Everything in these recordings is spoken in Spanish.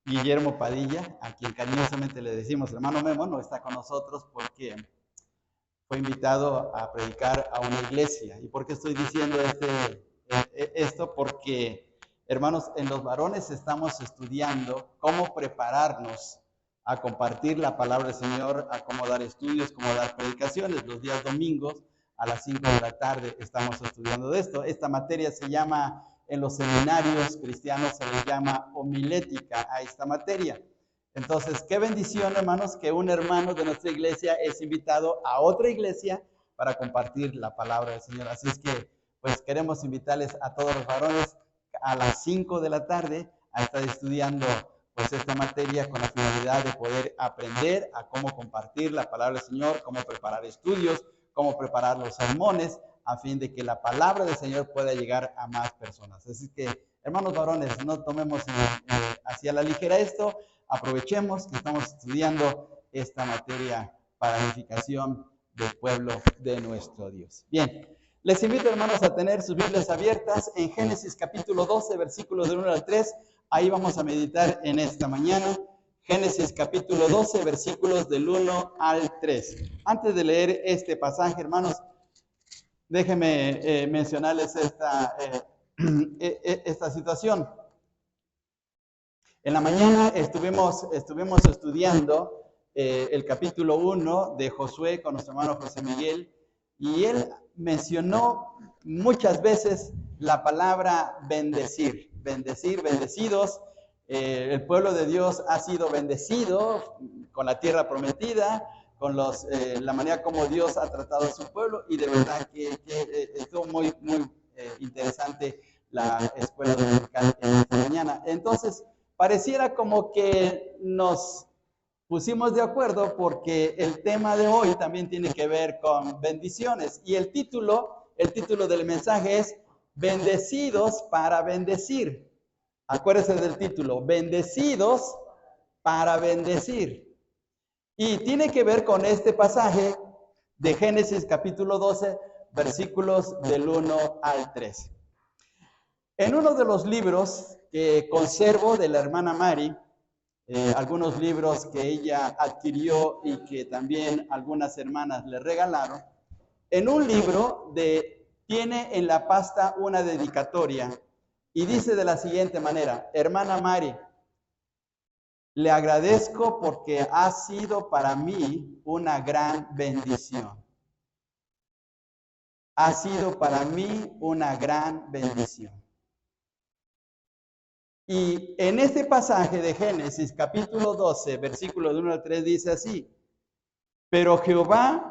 Guillermo Padilla, a quien cariñosamente le decimos hermano Memo, no está con nosotros porque fue invitado a predicar a una iglesia. ¿Y por qué estoy diciendo esto? Porque, hermanos, en los varones estamos estudiando cómo prepararnos a compartir la palabra del Señor, a cómo dar estudios, cómo dar predicaciones. Los días domingos a las 5 de la tarde estamos estudiando de esto. Esta materia se llama, en los seminarios cristianos se le llama homilética a esta materia. Entonces, qué bendición, hermanos, que un hermano de nuestra iglesia es invitado a otra iglesia para compartir la palabra del Señor. Así es que, pues, queremos invitarles a todos los varones a las 5 de la tarde a estar estudiando, pues, esta materia con la finalidad de poder aprender a cómo compartir la palabra del Señor, cómo preparar estudios, cómo preparar los sermones, a fin de que la palabra del Señor pueda llegar a más personas. Así que, hermanos varones, no tomemos hacia la ligera esto. Aprovechemos que estamos estudiando esta materia para edificación del pueblo de nuestro Dios. Bien, les invito, hermanos, a tener sus Biblias abiertas en Génesis capítulo 12, versículos del 1 al 3. Ahí vamos a meditar en esta mañana. Génesis capítulo 12, versículos del 1 al 3. Antes de leer este pasaje, hermanos, déjenme mencionarles esta situación. En la mañana estuvimos estudiando el capítulo 1 de Josué con nuestro hermano José Miguel, y él mencionó muchas veces la palabra bendecir, bendecidos. El pueblo de Dios ha sido bendecido con la tierra prometida, con la manera como Dios ha tratado a su pueblo, y de verdad que estuvo muy interesante la escuela dominical en esta mañana. Entonces, pareciera como que nos pusimos de acuerdo porque el tema de hoy también tiene que ver con bendiciones. Y el título del mensaje es Bendecidos para bendecir. Acuérdense del título, Bendecidos para bendecir. Y tiene que ver con este pasaje de Génesis capítulo 12, versículos del 1 al 3. En uno de los libros que conservo de la hermana Mari, algunos libros que ella adquirió y que también algunas hermanas le regalaron, en un libro tiene en la pasta una dedicatoria y dice de la siguiente manera: hermana Mari, le agradezco porque ha sido para mí una gran bendición. Ha sido para mí una gran bendición. Y en este pasaje de Génesis capítulo 12, versículos 1 al 3 dice así: pero Jehová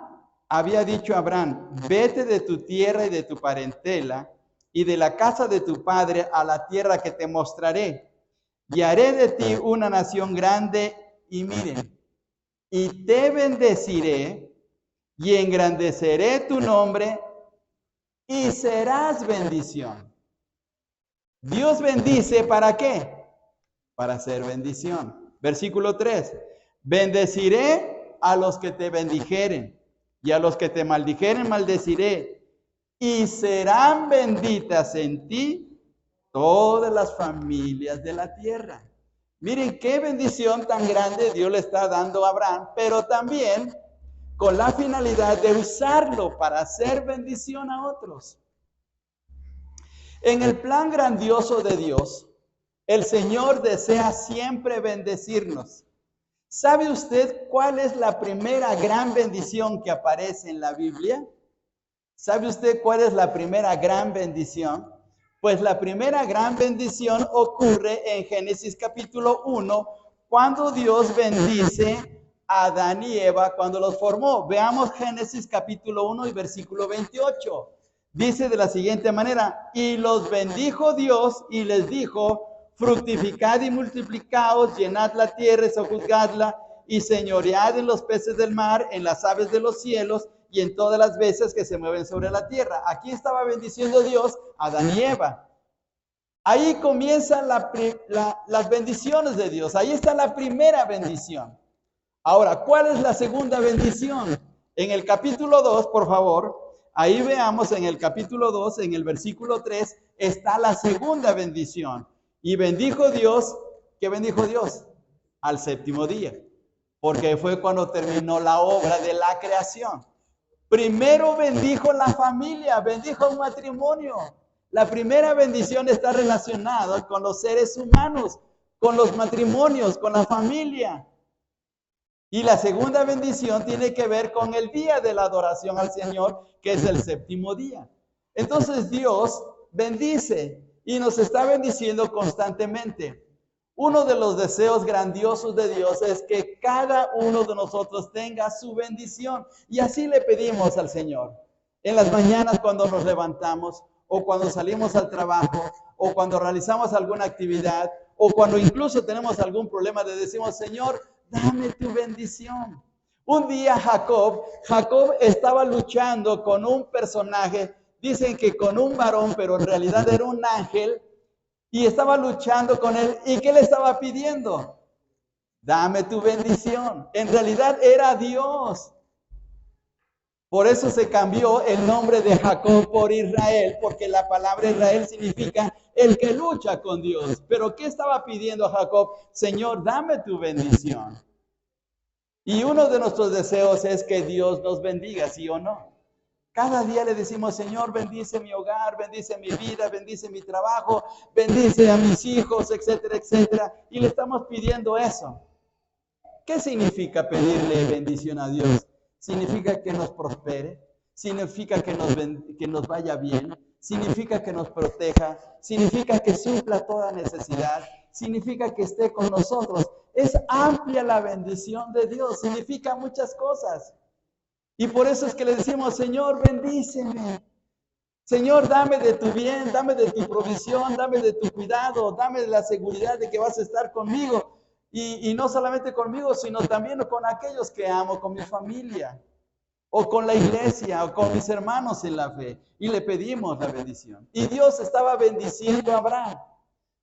había dicho a Abraham, vete de tu tierra y de tu parentela y de la casa de tu padre a la tierra que te mostraré, y haré de ti una nación grande, y miren, y te bendeciré y engrandeceré tu nombre y serás bendición. Dios bendice, ¿para qué? Para ser bendición. Versículo 3. Bendeciré a los que te bendijeren, y a los que te maldijeren maldeciré, y serán benditas en ti todas las familias de la tierra. Miren qué bendición tan grande Dios le está dando a Abraham, pero también con la finalidad de usarlo para hacer bendición a otros. En el plan grandioso de Dios, el Señor desea siempre bendecirnos. ¿Sabe usted cuál es la primera gran bendición que aparece en la Biblia? ¿Sabe usted cuál es la primera gran bendición? Pues la primera gran bendición ocurre en Génesis capítulo 1, cuando Dios bendice a Adán y Eva cuando los formó. Veamos Génesis capítulo 1 y versículo 28. Dice de la siguiente manera: y los bendijo Dios y les dijo, fructificad y multiplicaos, llenad la tierra y sojuzgadla, y señoread en los peces del mar, en las aves de los cielos, y en todas las bestias que se mueven sobre la tierra. Aquí estaba bendiciendo Dios a Adán y Eva. Ahí comienzan las bendiciones de Dios. Ahí está la primera bendición. Ahora, ¿cuál es la segunda bendición? En el capítulo 2, por favor, ahí veamos en el capítulo 2, en el versículo 3, está la segunda bendición. Y bendijo Dios ¿Qué bendijo Dios? Al séptimo día, porque fue cuando terminó la obra de la creación. Primero bendijo la familia, bendijo un matrimonio. La primera bendición está relacionada con los seres humanos, con los matrimonios, con la familia. Y la segunda bendición tiene que ver con el día de la adoración al Señor, que es el séptimo día. Entonces Dios bendice y nos está bendiciendo constantemente. Uno de los deseos grandiosos de Dios es que cada uno de nosotros tenga su bendición. Y así le pedimos al Señor. En las mañanas cuando nos levantamos, o cuando salimos al trabajo, o cuando realizamos alguna actividad, o cuando incluso tenemos algún problema, le decimos, Señor, dame tu bendición. Un día Jacob estaba luchando con un personaje, dicen que con un varón, pero en realidad era un ángel, y estaba luchando con él. ¿Y qué le estaba pidiendo? Dame tu bendición. En realidad era Dios. Por eso se cambió el nombre de Jacob por Israel, porque la palabra Israel significa el que lucha con Dios. Pero ¿qué estaba pidiendo Jacob? Señor, dame tu bendición. Y uno de nuestros deseos es que Dios nos bendiga, ¿sí o no? Cada día le decimos, Señor, bendice mi hogar, bendice mi vida, bendice mi trabajo, bendice a mis hijos, etcétera, etcétera. Y le estamos pidiendo eso. ¿Qué significa pedirle bendición a Dios? Significa que nos prospere, significa que nos vaya bien, significa que nos proteja, significa que supla toda necesidad, significa que esté con nosotros. Es amplia la bendición de Dios, significa muchas cosas. Y por eso es que le decimos, Señor, bendíceme. Señor, dame de tu bien, dame de tu provisión, dame de tu cuidado, dame de la seguridad de que vas a estar conmigo. Y no solamente conmigo, sino también con aquellos que amo, con mi familia, o con la iglesia, o con mis hermanos en la fe. Y le pedimos la bendición. Y Dios estaba bendiciendo a Abraham.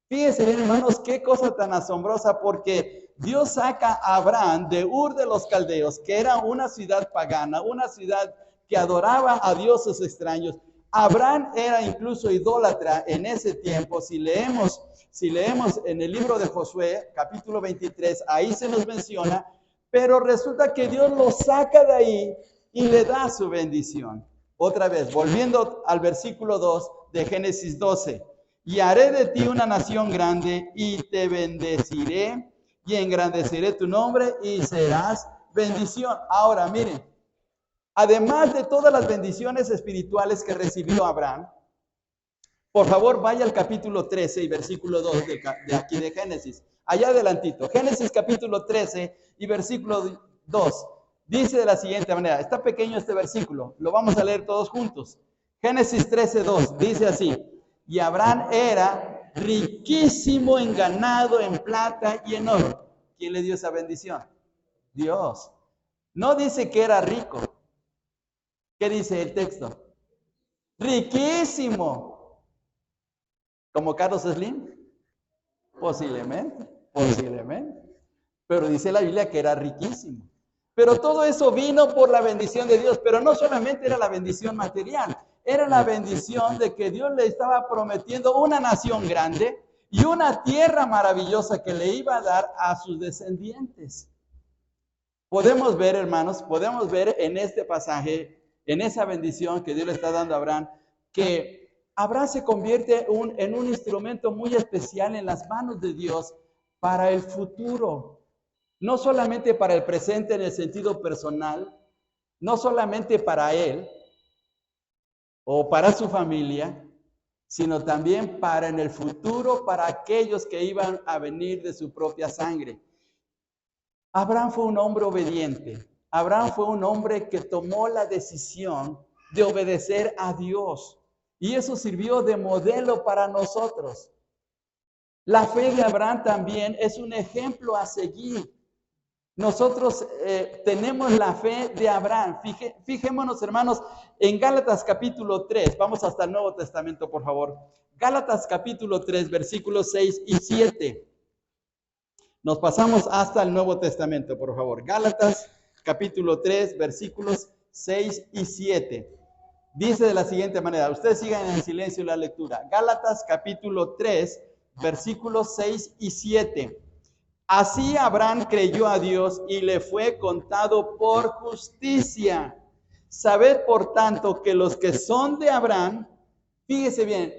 Fíjense bien, hermanos, qué cosa tan asombrosa, porque Dios saca a Abraham de Ur de los Caldeos, que era una ciudad pagana, una ciudad que adoraba a dioses extraños. Abraham era incluso idólatra en ese tiempo. Si leemos en el libro de Josué, capítulo 23, ahí se nos menciona, pero resulta que Dios lo saca de ahí y le da su bendición. Otra vez, volviendo al versículo 2 de Génesis 12. Y haré de ti una nación grande y te bendeciré y engrandeceré tu nombre y serás bendición. Ahora, miren, además de todas las bendiciones espirituales que recibió Abraham, por favor vaya al capítulo 13 y versículo 2 de aquí de Génesis. Allá adelantito, Génesis capítulo 13 y versículo 2. Dice de la siguiente manera, está pequeño este versículo, lo vamos a leer todos juntos. Génesis 13, 2, dice así. Y Abraham era riquísimo en ganado, en plata y en oro. ¿Quién le dio esa bendición? Dios. No dice que era rico. ¿Qué dice el texto? Riquísimo. ¿Como Carlos Slim? Posiblemente. Pero dice la Biblia que era riquísimo. Pero todo eso vino por la bendición de Dios. Pero no solamente era la bendición material. Era la bendición de que Dios le estaba prometiendo una nación grande y una tierra maravillosa que le iba a dar a sus descendientes. Podemos ver, hermanos, en este pasaje, en esa bendición que Dios le está dando a Abraham, que Abraham se convierte en un instrumento muy especial en las manos de Dios para el futuro. No solamente para el presente en el sentido personal, no solamente para él, o para su familia, sino también para en el futuro, para aquellos que iban a venir de su propia sangre. Abraham fue un hombre obediente. Abraham fue un hombre que tomó la decisión de obedecer a Dios. Y eso sirvió de modelo para nosotros. La fe de Abraham también es un ejemplo a seguir. Nosotros tenemos la fe de Abraham. Fijémonos, hermanos, en Gálatas capítulo 3. Vamos hasta el Nuevo Testamento, por favor. Gálatas capítulo 3, versículos 6 y 7. Nos pasamos hasta el Nuevo Testamento, por favor. Gálatas capítulo 3, versículos 6 y 7. Dice de la siguiente manera. Ustedes sigan en silencio la lectura. Gálatas capítulo 3, versículos 6 y 7. Así Abraham creyó a Dios y le fue contado por justicia. Sabed, por tanto, que los que son de Abraham, fíjese bien,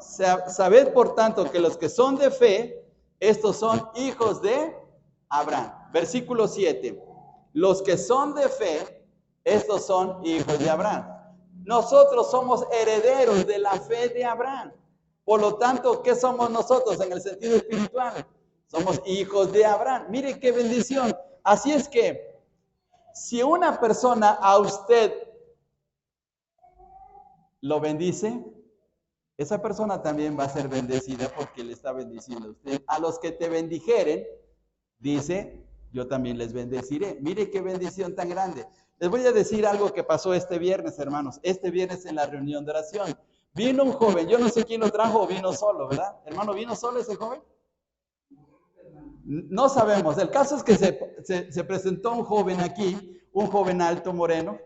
sabed, por tanto, que los que son de fe, estos son hijos de Abraham. Versículo 7. Los que son de fe, estos son hijos de Abraham. Nosotros somos herederos de la fe de Abraham. Por lo tanto, ¿qué somos nosotros en el sentido espiritual? Somos hijos de Abraham. Mire qué bendición. Así es que, si una persona a usted lo bendice, esa persona también va a ser bendecida porque le está bendiciendo a usted. A los que te bendijeren, dice, yo también les bendeciré. Mire qué bendición tan grande. Les voy a decir algo que pasó este viernes, hermanos. Este viernes en la reunión de oración. Vino un joven, yo no sé quién lo trajo o vino solo, ¿verdad? Hermano, ¿vino solo ese joven? No sabemos. El caso es que se presentó un joven aquí, un joven alto, moreno,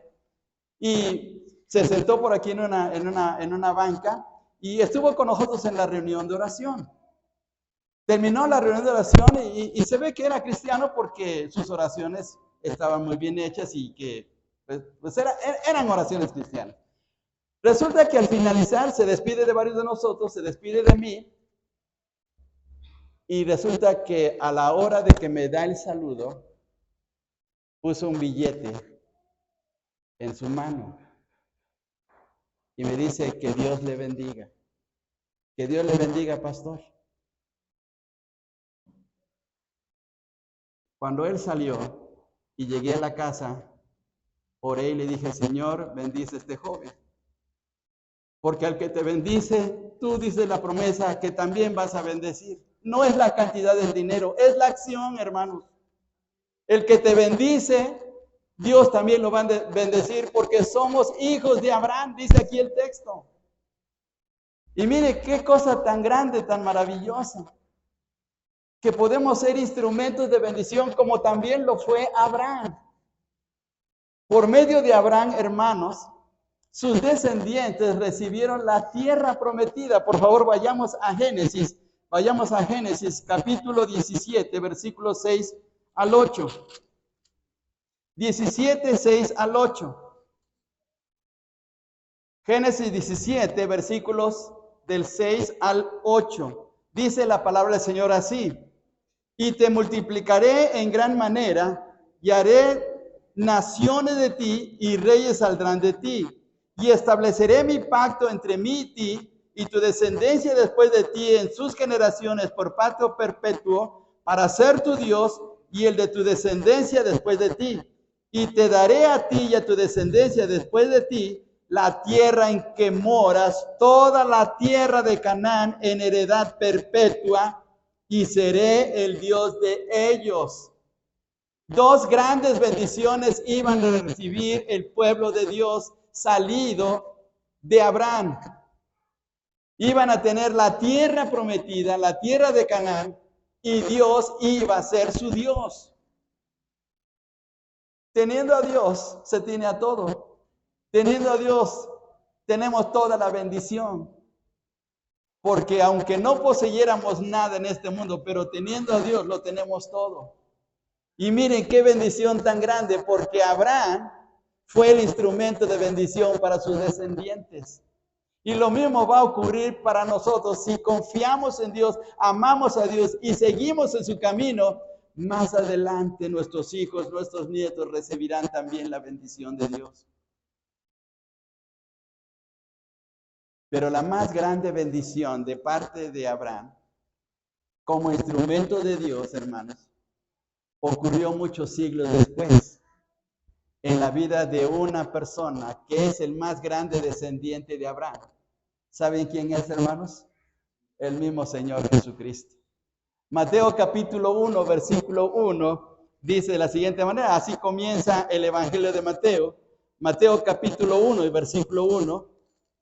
y se sentó por aquí en una banca y estuvo con nosotros en la reunión de oración. Terminó la reunión de oración y se ve que era cristiano porque sus oraciones estaban muy bien hechas y que eran oraciones cristianas. Resulta que al finalizar se despide de varios de nosotros, se despide de mí, y resulta que a la hora de que me da el saludo, puso un billete en su mano y me dice que Dios le bendiga. Que Dios le bendiga, pastor. Cuando él salió y llegué a la casa, oré y le dije, Señor, bendice a este joven. Porque al que te bendice, tú dices la promesa que también vas a bendecir. No es la cantidad del dinero, es la acción, hermanos. El que te bendice, Dios también lo va a bendecir porque somos hijos de Abraham, dice aquí el texto. Y mire qué cosa tan grande, tan maravillosa, que podemos ser instrumentos de bendición como también lo fue Abraham. Por medio de Abraham, hermanos, sus descendientes recibieron la tierra prometida. Por favor, vayamos a Génesis capítulo 17, versículos 6 al 8. 17, 6 al 8. Génesis 17, versículos del 6 al 8. Dice la palabra del Señor así: y te multiplicaré en gran manera, y haré naciones de ti, y reyes saldrán de ti. Y estableceré mi pacto entre mí y ti, y tu descendencia después de ti en sus generaciones por pacto perpetuo, para ser tu Dios, y el de tu descendencia después de ti. Y te daré a ti y a tu descendencia después de ti la tierra en que moras, toda la tierra de Canaán en heredad perpetua, y seré el Dios de ellos. Dos grandes bendiciones iban a recibir el pueblo de Dios salido de Abraham. Iban a tener la tierra prometida, la tierra de Canaán, y Dios iba a ser su Dios. Teniendo a Dios, se tiene a todo. Teniendo a Dios, tenemos toda la bendición. Porque aunque no poseyéramos nada en este mundo, pero teniendo a Dios, lo tenemos todo. Y miren qué bendición tan grande, porque Abraham fue el instrumento de bendición para sus descendientes. Y lo mismo va a ocurrir para nosotros si confiamos en Dios, amamos a Dios y seguimos en su camino. Más adelante nuestros hijos, nuestros nietos recibirán también la bendición de Dios. Pero la más grande bendición de parte de Abraham, como instrumento de Dios, hermanos, ocurrió muchos siglos después, en la vida de una persona que es el más grande descendiente de Abraham. ¿Saben quién es, hermanos? El mismo Señor Jesucristo. Mateo capítulo 1, versículo 1, dice de la siguiente manera, así comienza el Evangelio de Mateo. Mateo capítulo 1 y versículo 1,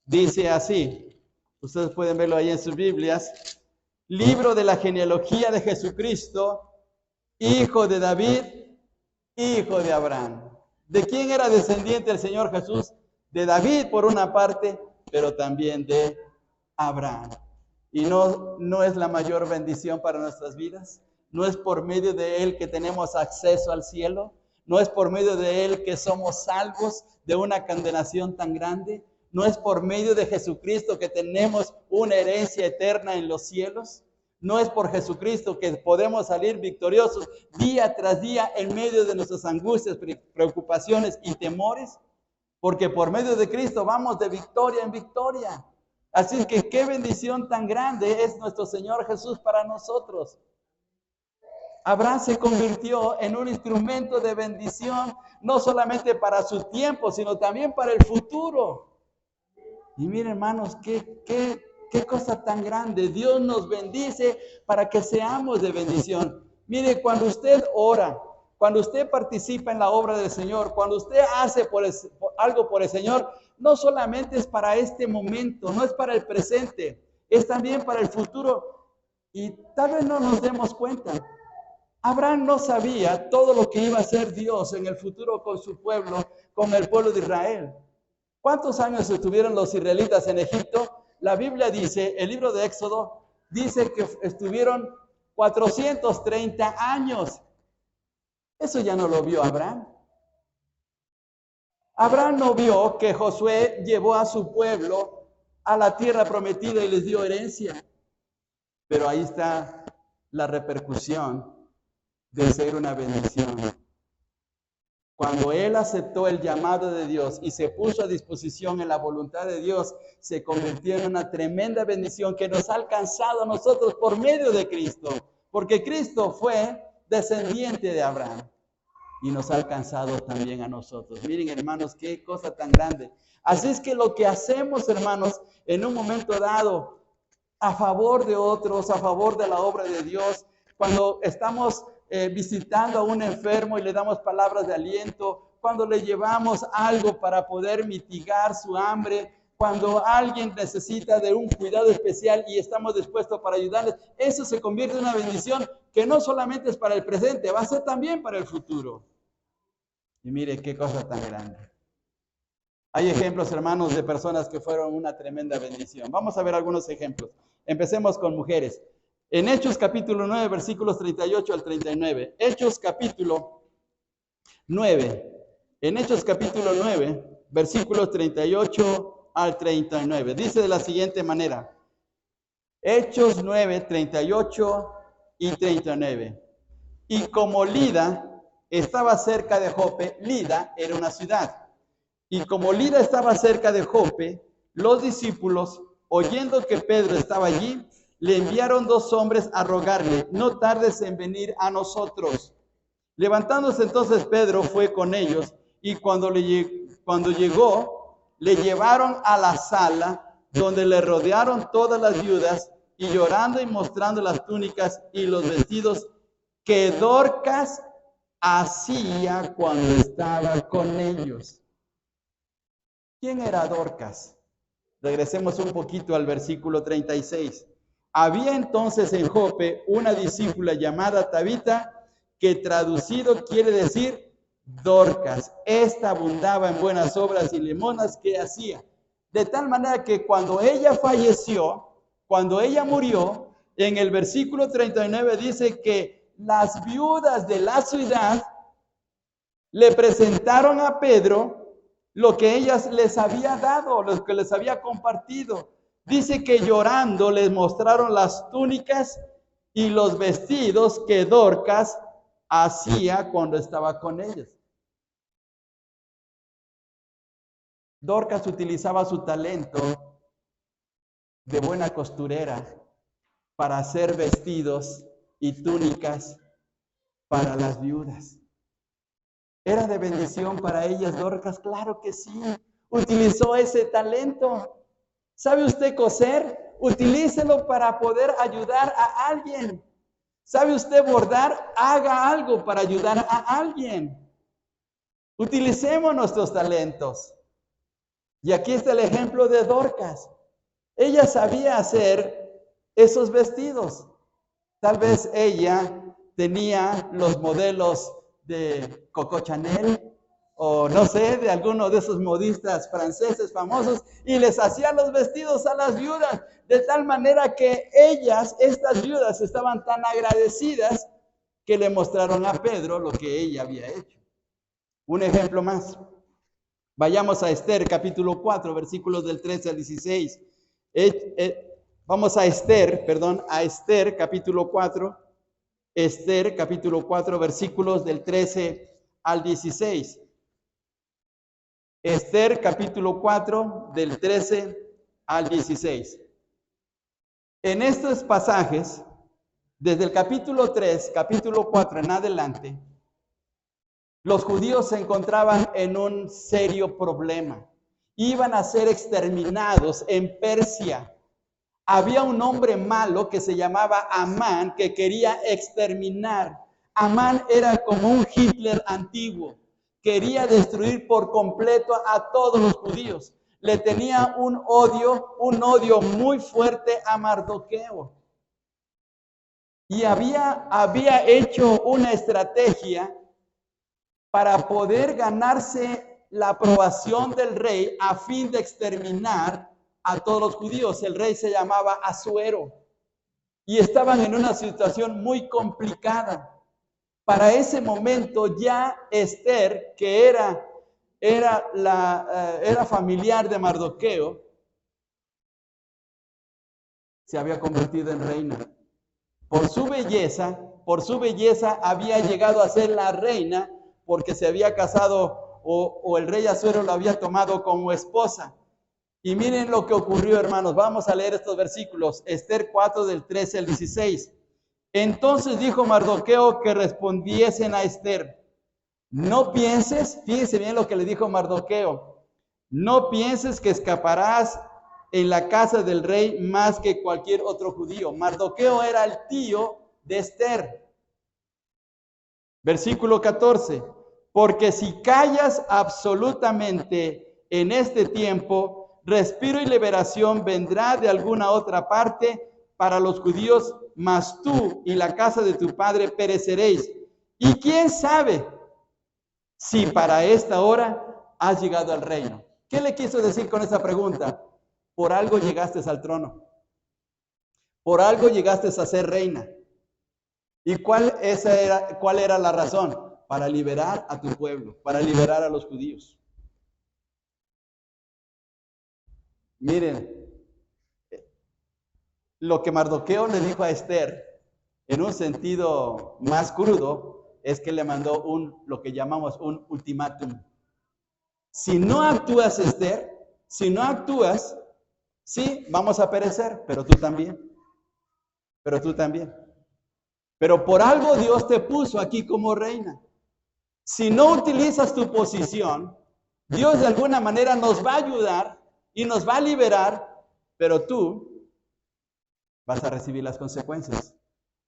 dice así, ustedes pueden verlo ahí en sus Biblias, libro de la genealogía de Jesucristo, hijo de David, hijo de Abraham. ¿De quién era descendiente el Señor Jesús? De David por una parte, pero también de Abraham. Y no es la mayor bendición para nuestras vidas. No es por medio de Él que tenemos acceso al cielo. No es por medio de Él que somos salvos de una condenación tan grande. No es por medio de Jesucristo que tenemos una herencia eterna en los cielos. No es por Jesucristo que podemos salir victoriosos día tras día en medio de nuestras angustias, preocupaciones y temores. Porque por medio de Cristo vamos de victoria en victoria. Así que qué bendición tan grande es nuestro Señor Jesús para nosotros. Abraham se convirtió en un instrumento de bendición, no solamente para su tiempo, sino también para el futuro. Y miren, hermanos, qué cosa tan grande. Dios nos bendice para que seamos de bendición. Mire, cuando usted ora, cuando usted participa en la obra del Señor, cuando usted hace algo por el Señor, no solamente es para este momento, no es para el presente, es también para el futuro. Y tal vez no nos demos cuenta. Abraham no sabía todo lo que iba a hacer Dios en el futuro con su pueblo, con el pueblo de Israel. ¿Cuántos años estuvieron los israelitas en Egipto? La Biblia dice, el libro de Éxodo, dice que estuvieron 430 años. Eso ya no lo vio Abraham. Abraham no vio que Josué llevó a su pueblo a la tierra prometida y les dio herencia. Pero ahí está la repercusión de ser una bendición. Cuando él aceptó el llamado de Dios y se puso a disposición en la voluntad de Dios, se convirtió en una tremenda bendición que nos ha alcanzado a nosotros por medio de Cristo. Porque Cristo fue descendiente de Abraham y nos ha alcanzado también a nosotros. Miren, hermanos, qué cosa tan grande. Así es que lo que hacemos, hermanos, en un momento dado, a favor de otros, a favor de la obra de Dios, cuando estamos visitando a un enfermo y le damos palabras de aliento, cuando le llevamos algo para poder mitigar su hambre, cuando alguien necesita de un cuidado especial y estamos dispuestos para ayudarles, eso se convierte en una bendición que no solamente es para el presente, va a ser también para el futuro. Y mire qué cosa tan grande. Hay ejemplos, hermanos, de personas que fueron una tremenda bendición. Vamos a ver algunos ejemplos. Empecemos con mujeres. En Hechos capítulo 9, versículos 38 al 39. Hechos capítulo 9. En Hechos capítulo 9, versículos 38 al 39. Dice de la siguiente manera. Hechos 9, 38 y 39. Y como Lida estaba cerca de Jope, Lida era una ciudad. Y como Lida estaba cerca de Jope, los discípulos, oyendo que Pedro estaba allí, le enviaron 2 hombres a rogarle, no tardes en venir a nosotros. Levantándose entonces Pedro fue con ellos, y cuando llegó, le llevaron a la sala, donde le rodearon todas las viudas, y llorando y mostrando las túnicas y los vestidos que Dorcas hacía cuando estaba con ellos. ¿Quién era Dorcas? Regresemos un poquito al versículo 36. Había entonces en Jope una discípula llamada Tabita, que traducido quiere decir Dorcas. Esta abundaba en buenas obras y limosnas que hacía. De tal manera que cuando ella falleció, cuando ella murió, en el versículo 39 dice que las viudas de la ciudad le presentaron a Pedro lo que ellas les había dado, lo que les había compartido. Dice que llorando les mostraron las túnicas y los vestidos que Dorcas hacía cuando estaba con ellos. Dorcas utilizaba su talento de buena costurera para hacer vestidos y túnicas para las viudas. ¿Era de bendición para ellas Dorcas? Claro que sí. Utilizó ese talento. ¿Sabe usted coser? Utilícelo para poder ayudar a alguien. ¿Sabe usted bordar? Haga algo para ayudar a alguien. Utilicemos nuestros talentos. Y aquí está el ejemplo de Dorcas. Ella sabía hacer esos vestidos. Tal vez ella tenía los modelos de Coco Chanel o no sé, de alguno de esos modistas franceses famosos, y les hacía los vestidos a las viudas, de tal manera que ellas, estas viudas, estaban tan agradecidas que le mostraron a Pedro lo que ella había hecho. Un ejemplo más. Vayamos a Esther, capítulo 4, versículos del 13 al 16. Vamos a Esther, capítulo 4. Esther, capítulo 4, versículos del 13 al 16. Esther, capítulo 4, del 13 al 16. En estos pasajes, desde el capítulo 3, capítulo 4 en adelante, los judíos se encontraban en un serio problema. Iban a ser exterminados en Persia. Había un hombre malo que se llamaba Amán que quería exterminar. Amán era como un Hitler antiguo. Quería destruir por completo a todos los judíos. Le tenía un odio muy fuerte a Mardoqueo. Y había hecho una estrategia para poder ganarse la aprobación del rey a fin de exterminar a todos los judíos. El rey se llamaba Asuero y estaban en una situación muy complicada. Para ese momento ya Esther, que era familiar de Mardoqueo, se había convertido en reina. Por su belleza había llegado a ser la reina porque se había casado o el rey Asuero lo había tomado como esposa. Y miren lo que ocurrió, hermanos. Vamos a leer estos versículos. Esther 4 del 13 al 16. Entonces dijo Mardoqueo que respondiesen a Esther. No pienses, fíjense bien lo que le dijo Mardoqueo. No pienses que escaparás en la casa del rey más que cualquier otro judío. Mardoqueo era el tío de Esther. Versículo 14. Porque si callas absolutamente en este tiempo, respiro y liberación vendrá de alguna otra parte para los judíos, mas tú y la casa de tu padre pereceréis. Y quién sabe si para esta hora has llegado al reino. ¿Qué le quiso decir con esa pregunta? Por algo llegaste al trono. Por algo llegaste a ser reina. ¿Y cuál era la razón? Para liberar a tu pueblo, para liberar a los judíos. Miren, lo que Mardoqueo le dijo a Esther, en un sentido más crudo, es que le mandó lo que llamamos un ultimátum. Si no actúas, Esther, si no actúas, sí, vamos a perecer, pero tú también. Pero tú también. Pero por algo Dios te puso aquí como reina. Si no utilizas tu posición, Dios de alguna manera nos va a ayudar y nos va a liberar, pero tú vas a recibir las consecuencias.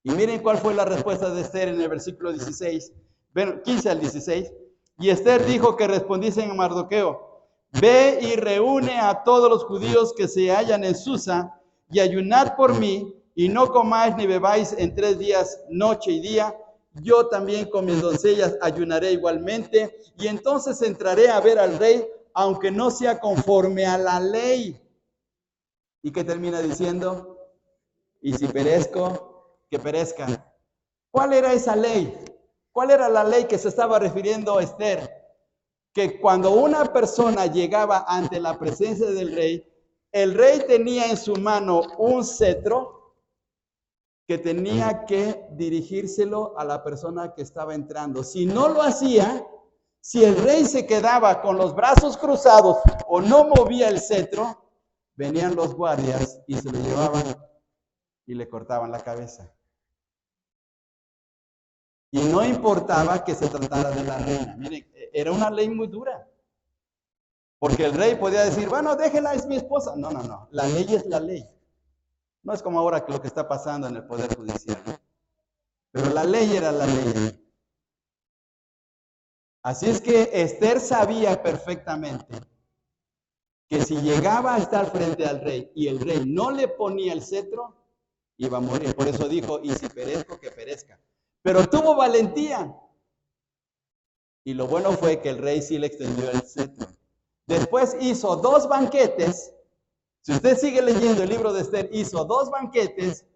Y miren cuál fue la respuesta de Esther en el versículo 16, 15 al 16. Y Esther dijo que respondiesen a Mardoqueo: ve y reúne a todos los judíos que se hallan en Susa y ayunad por mí, y no comáis ni bebáis en 3 días, noche y día. Yo también con mis doncellas ayunaré igualmente, y entonces entraré a ver al rey, aunque no sea conforme a la ley. ¿Y qué termina diciendo? Y si perezco, que perezca. ¿Cuál era esa ley? ¿Cuál era la ley que se estaba refiriendo a Esther? Que cuando una persona llegaba ante la presencia del rey, el rey tenía en su mano un cetro que tenía que dirigírselo a la persona que estaba entrando. Si no lo hacía, si el rey se quedaba con los brazos cruzados o no movía el cetro, venían los guardias y se lo llevaban y le cortaban la cabeza. Y no importaba que se tratara de la reina. Miren, era una ley muy dura. Porque el rey podía decir, bueno, déjela, es mi esposa. No, no, no. La ley es la ley. No es como ahora que lo que está pasando en el Poder Judicial. Pero la ley era la ley. Así es que Esther sabía perfectamente que si llegaba a estar frente al rey y el rey no le ponía el cetro, iba a morir. Por eso dijo, y si perezco, que perezca. Pero tuvo valentía. Y lo bueno fue que el rey sí le extendió el cetro. Después hizo 2 banquetes. Si usted sigue leyendo el libro de Esther, hizo 2 banquetes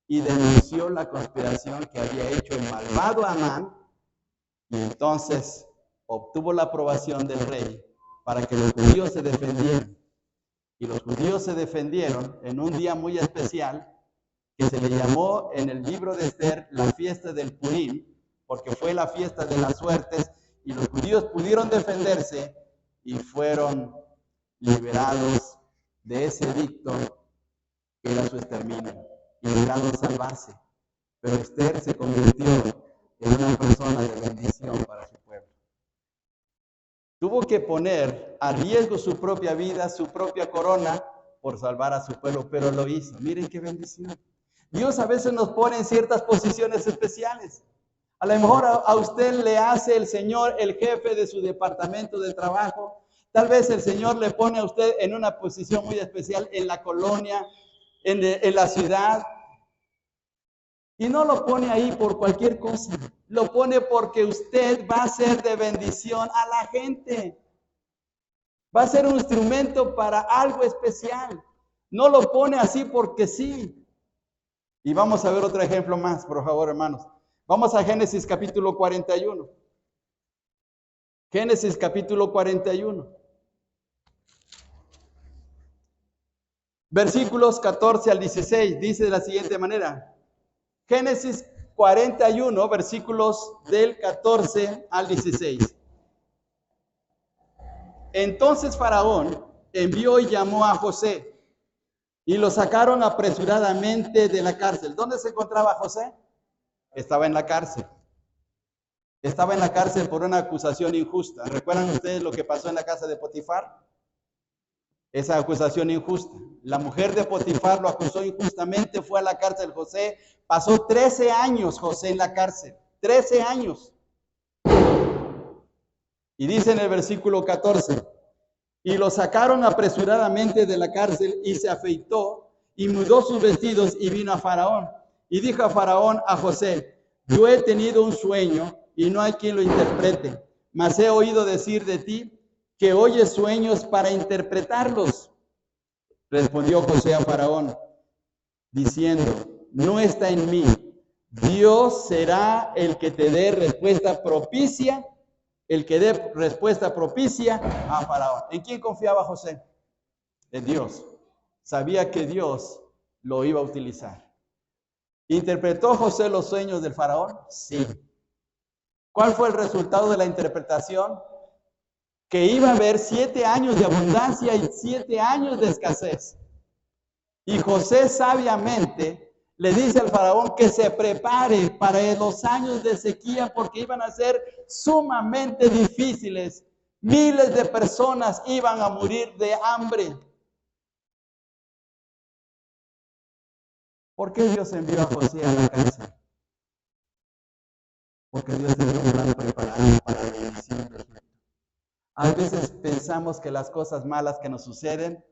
y denunció la conspiración que había hecho el malvado Amán. Y entonces obtuvo la aprobación del rey para que los judíos se defendieran. Y los judíos se defendieron en un día muy especial que se le llamó en el libro de Esther la fiesta del Purim, porque fue la fiesta de las suertes, y los judíos pudieron defenderse y fueron liberados de ese edicto que era su exterminio, y lograron salvarse. Pero Esther se convirtió en una persona de bendición para su pueblo. Tuvo que poner a riesgo su propia vida, su propia corona, por salvar a su pueblo, pero lo hizo. Miren qué bendición. Dios a veces nos pone en ciertas posiciones especiales. A lo mejor a usted le hace el Señor el jefe de su departamento de trabajo. Tal vez el Señor le pone a usted en una posición muy especial en la colonia, en la ciudad. Y no lo pone ahí por cualquier cosa. Lo pone porque usted va a ser de bendición a la gente. Va a ser un instrumento para algo especial. No lo pone así porque sí. Y vamos a ver otro ejemplo más, por favor, hermanos. Vamos a Génesis capítulo 41. Génesis capítulo 41. Versículos 14 al 16. Dice de la siguiente manera. Génesis 41, versículos del 14 al 16. Entonces Faraón envió y llamó a José y lo sacaron apresuradamente de la cárcel. ¿Dónde se encontraba José? Estaba en la cárcel. Estaba en la cárcel por una acusación injusta. ¿Recuerdan ustedes lo que pasó en la casa de Potifar? Esa acusación injusta. La mujer de Potifar lo acusó injustamente, fue a la cárcel. José pasó 13 años José en la cárcel. 13 años. Y dice en el versículo 14, y lo sacaron apresuradamente de la cárcel y se afeitó y mudó sus vestidos y vino a Faraón. Y dijo a Faraón a José, yo he tenido un sueño y no hay quien lo interprete, mas he oído decir de ti que oyes sueños para interpretarlos. Respondió José a Faraón, diciendo, no está en mí. Dios será el que te dé respuesta propicia, el que dé respuesta propicia a Faraón. ¿En quién confiaba José? En Dios. Sabía que Dios lo iba a utilizar. ¿Interpretó José los sueños del Faraón? Sí. ¿Cuál fue el resultado de la interpretación? Que iba a haber 7 años de abundancia y 7 años de escasez. Y José sabiamente le dice al faraón que se prepare para los años de sequía porque iban a ser sumamente difíciles. Miles de personas iban a morir de hambre. ¿Por qué Dios envió a José a la cárcel? Porque Dios tenía un plan preparado para la bendición de Egipto. A veces pensamos que las cosas malas que nos suceden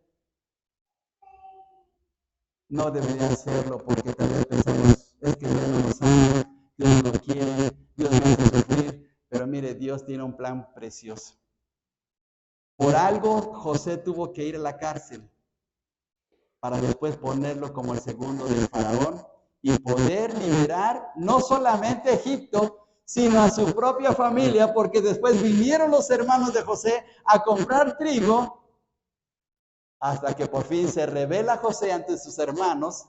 no deberían serlo porque tal vez pensamos, es que Dios no nos ama, Dios no nos quiere, Dios nos hace sufrir. Pero mire, Dios tiene un plan precioso. Por algo José tuvo que ir a la cárcel para después ponerlo como el segundo del faraón y poder liberar no solamente a Egipto, sino a su propia familia, porque después vinieron los hermanos de José a comprar trigo, hasta que por fin se revela José ante sus hermanos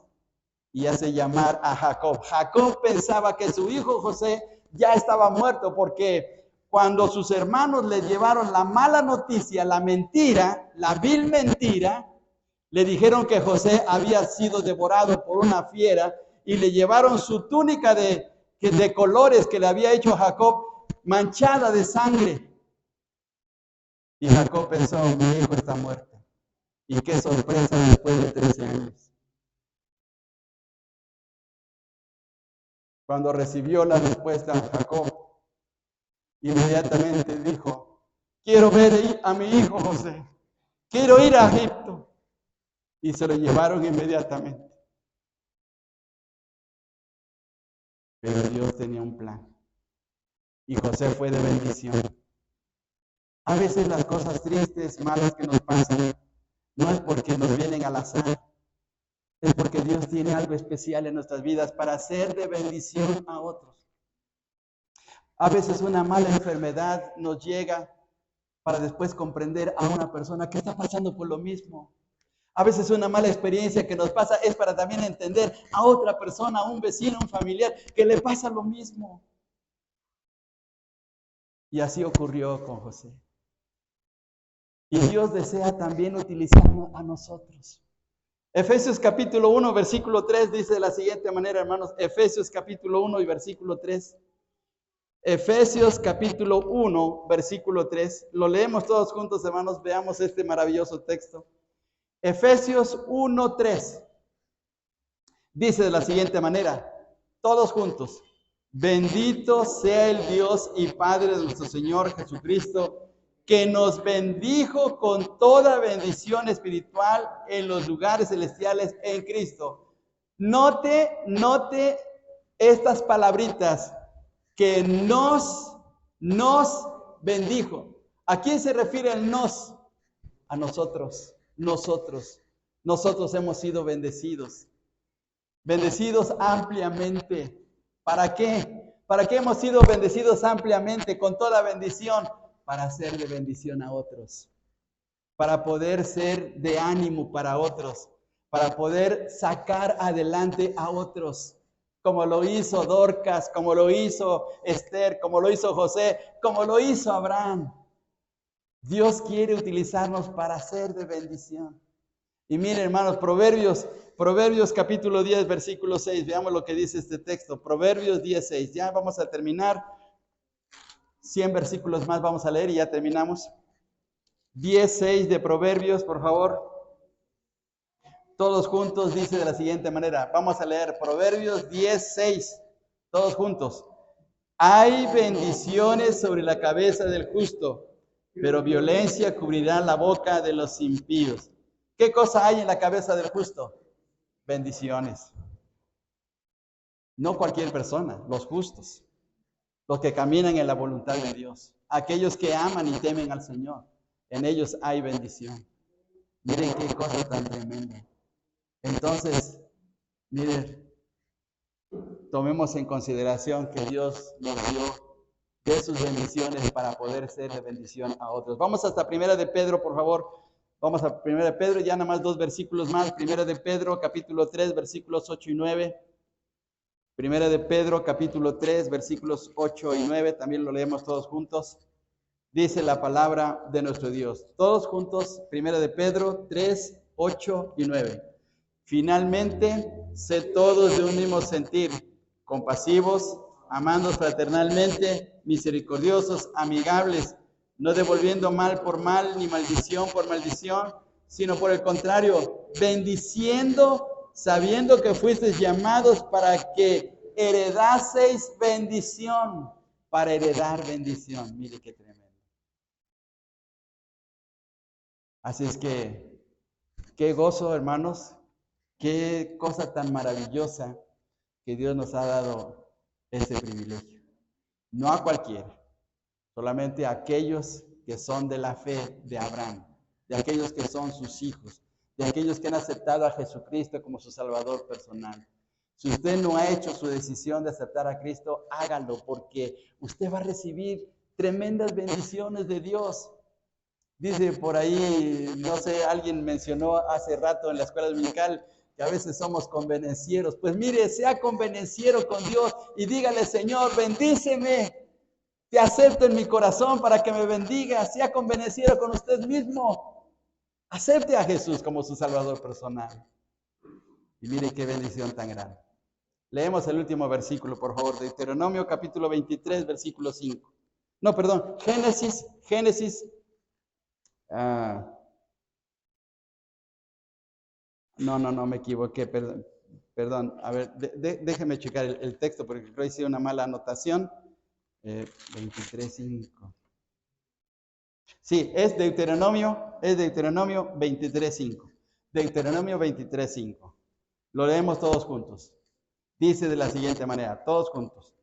y hace llamar a Jacob. Jacob pensaba que su hijo José ya estaba muerto, porque cuando sus hermanos le llevaron la mala noticia, la mentira, la vil mentira, le dijeron que José había sido devorado por una fiera y le llevaron su túnica de colores que le había hecho Jacob, manchada de sangre. Y Jacob pensó, mi hijo está muerto. Y qué sorpresa después de 13 años. Cuando recibió la respuesta Jacob, inmediatamente dijo, quiero ver a mi hijo José, quiero ir a Egipto. Y se lo llevaron inmediatamente. Pero Dios tenía un plan. Y José fue de bendición. A veces las cosas tristes, malas que nos pasan, no es porque nos vienen al azar, es porque Dios tiene algo especial en nuestras vidas para hacer de bendición a otros. A veces una mala enfermedad nos llega para después comprender a una persona que está pasando por lo mismo. A veces una mala experiencia que nos pasa es para también entender a otra persona, a un vecino, a un familiar, que le pasa lo mismo. Y así ocurrió con José. Y Dios desea también utilizarnos a nosotros. Efesios capítulo 1, versículo 3 dice de la siguiente manera, hermanos. Efesios capítulo 1 y versículo 3. Efesios capítulo 1, versículo 3. Lo leemos todos juntos, hermanos. Veamos este maravilloso texto. Efesios 1, 3. Dice de la siguiente manera, todos juntos. Bendito sea el Dios y Padre de nuestro Señor Jesucristo, que nos bendijo con toda bendición espiritual en los lugares celestiales en Cristo. Note estas palabritas, que nos bendijo. ¿A quién se refiere el nos? A nosotros. Nosotros hemos sido bendecidos. Bendecidos ampliamente. ¿Para qué? ¿Para qué hemos sido bendecidos ampliamente con toda bendición? Para ser de bendición a otros. Para poder ser de ánimo para otros. Para poder sacar adelante a otros. Como lo hizo Dorcas, como lo hizo Esther, como lo hizo José, como lo hizo Abraham. Dios quiere utilizarnos para ser de bendición. Y miren, hermanos, Proverbios capítulo 10, versículo 6. Veamos lo que dice este texto. Proverbios 10, 6. Ya vamos a terminar. 100 versículos más vamos a leer y ya terminamos. 10, 6 de Proverbios, por favor. Todos juntos dice de la siguiente manera. Vamos a leer Proverbios 10, 6. Todos juntos. Hay bendiciones sobre la cabeza del justo, pero violencia cubrirá la boca de los impíos. ¿Qué cosa hay en la cabeza del justo? Bendiciones. No cualquier persona, los justos, los que caminan en la voluntad de Dios, aquellos que aman y temen al Señor, en ellos hay bendición. Miren qué cosa tan tremenda. Entonces, miren, tomemos en consideración que Dios nos dio de sus bendiciones para poder ser de bendición a otros. Vamos hasta Primera de Pedro, por favor. Vamos a Primera de Pedro, ya nada más 2 versículos más. Primera de Pedro, capítulo 3, versículos 8 y 9. Primera de Pedro, capítulo 3, versículos 8 y 9. También lo leemos todos juntos. Dice la palabra de nuestro Dios. Todos juntos, Primera de Pedro 3, 8 y 9. Finalmente, sed todos de un mismo sentir, compasivos, amando fraternalmente, misericordiosos, amigables, no devolviendo mal por mal, ni maldición por maldición, sino por el contrario, bendiciendo, sabiendo que fuisteis llamados para que heredaseis bendición, para heredar bendición. Mire qué tremendo. Así es que, qué gozo, hermanos, qué cosa tan maravillosa que Dios nos ha dado ese privilegio. No a cualquiera, solamente a aquellos que son de la fe de Abraham, de aquellos que son sus hijos, de aquellos que han aceptado a Jesucristo como su Salvador personal. Si usted no ha hecho su decisión de aceptar a Cristo, hágalo, porque usted va a recibir tremendas bendiciones de Dios. Dice por ahí, no sé, alguien mencionó hace rato en la escuela dominical que a veces somos convenencieros. Pues mire, sea convenenciero con Dios y dígale: Señor, bendíceme, te acepto en mi corazón para que me bendiga. Sea convenenciero con usted mismo. Acepte a Jesús como su Salvador personal. Y mire qué bendición tan grande. Leemos el último versículo, por favor. Deuteronomio capítulo 23, versículo 5. No, perdón, Génesis. No, me equivoqué, perdón. A ver, déjeme checar el texto porque creo que hice una mala anotación. 23.5. Sí, es Deuteronomio 23.5. Deuteronomio 23.5. Lo leemos todos juntos. Dice de la siguiente manera, todos juntos.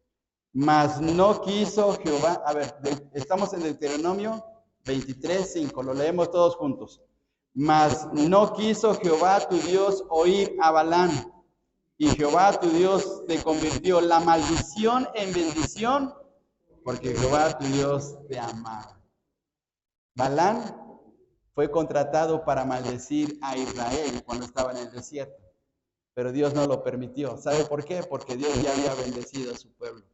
Mas no quiso Jehová, a ver, estamos en Deuteronomio 23:5, lo leemos todos juntos. Mas no quiso Jehová tu Dios oír a Balaam, y Jehová tu Dios te convirtió la maldición en bendición, porque Jehová tu Dios te amaba. Balaam fue contratado para maldecir a Israel cuando estaba en el desierto, pero Dios no lo permitió. ¿Sabe por qué? Porque Dios ya había bendecido a su pueblo.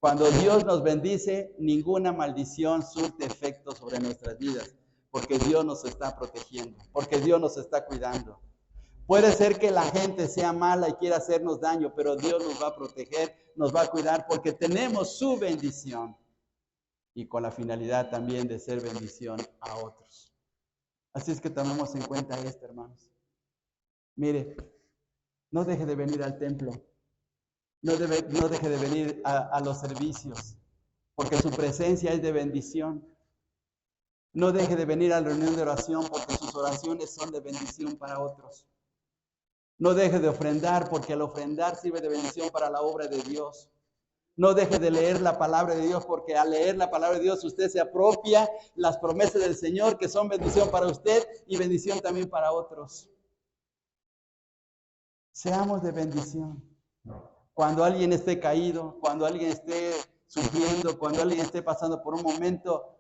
Cuando Dios nos bendice, ninguna maldición surte efecto sobre nuestras vidas, porque Dios nos está protegiendo, porque Dios nos está cuidando. Puede ser que la gente sea mala y quiera hacernos daño, pero Dios nos va a proteger, nos va a cuidar, porque tenemos su bendición y con la finalidad también de ser bendición a otros. Así es que tomemos en cuenta esto, hermanos. Mire, no deje de venir al templo. No deje de venir a los servicios, porque su presencia es de bendición. No deje de venir a la reunión de oración, porque sus oraciones son de bendición para otros. No deje de ofrendar, porque al ofrendar sirve de bendición para la obra de Dios. No deje de leer la palabra de Dios, porque al leer la palabra de Dios usted se apropia las promesas del Señor, que son bendición para usted y bendición también para otros. Seamos de bendición. Cuando alguien esté caído, cuando alguien esté sufriendo, cuando alguien esté pasando por un momento,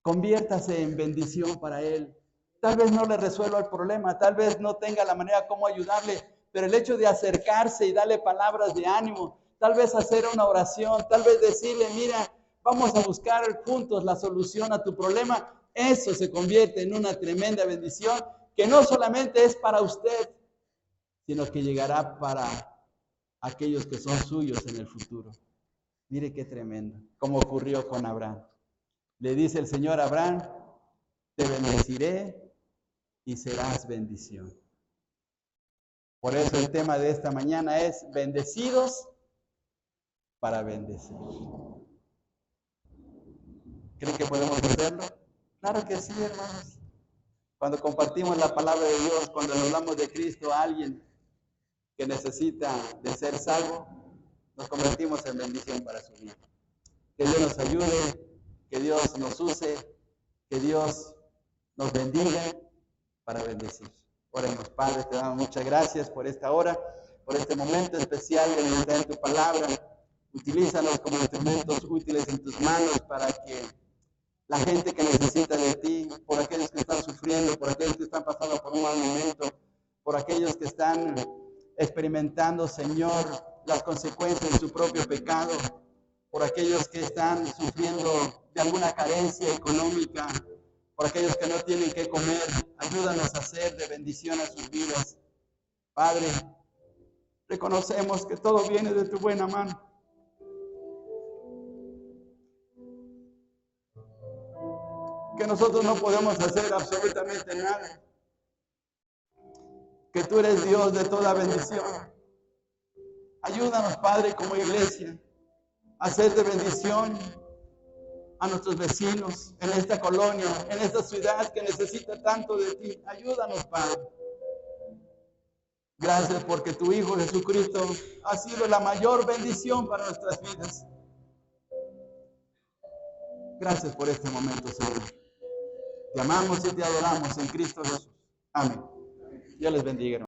conviértase en bendición para él. Tal vez no le resuelva el problema, tal vez no tenga la manera como ayudarle, pero el hecho de acercarse y darle palabras de ánimo, tal vez hacer una oración, tal vez decirle, mira, vamos a buscar juntos la solución a tu problema, eso se convierte en una tremenda bendición que no solamente es para usted, sino que llegará para aquellos que son suyos en el futuro. Mire qué tremendo, como ocurrió con Abraham. Le dice el Señor a Abraham, te bendeciré y serás bendición. Por eso el tema de esta mañana es bendecidos para bendecir. ¿Creen que podemos hacerlo? Claro que sí, hermanos. Cuando compartimos la palabra de Dios, cuando hablamos de Cristo a alguien que necesita de ser salvo, nos convertimos en bendición para su vida. Que Dios nos ayude, que Dios nos use, que Dios nos bendiga para bendecir. Oremos, Padre, te damos muchas gracias por esta hora, por este momento especial de meditar en tu palabra. Utilízanos como instrumentos útiles en tus manos para que la gente que necesita de ti, por aquellos que están sufriendo, por aquellos que están pasando por un mal momento, por aquellos que están experimentando, Señor, las consecuencias de su propio pecado, por aquellos que están sufriendo de alguna carencia económica, por aquellos que no tienen qué comer, ayúdanos a ser de bendición a sus vidas. Padre, reconocemos que todo viene de tu buena mano. Que nosotros no podemos hacer absolutamente nada. Que tú eres Dios de toda bendición. Ayúdanos, Padre, como iglesia, a ser de bendición a nuestros vecinos en esta colonia, en esta ciudad que necesita tanto de ti. Ayúdanos, Padre. Gracias porque tu Hijo Jesucristo ha sido la mayor bendición para nuestras vidas. Gracias por este momento, Señor. Te amamos y te adoramos en Cristo Jesús. Amén. Dios les bendiga.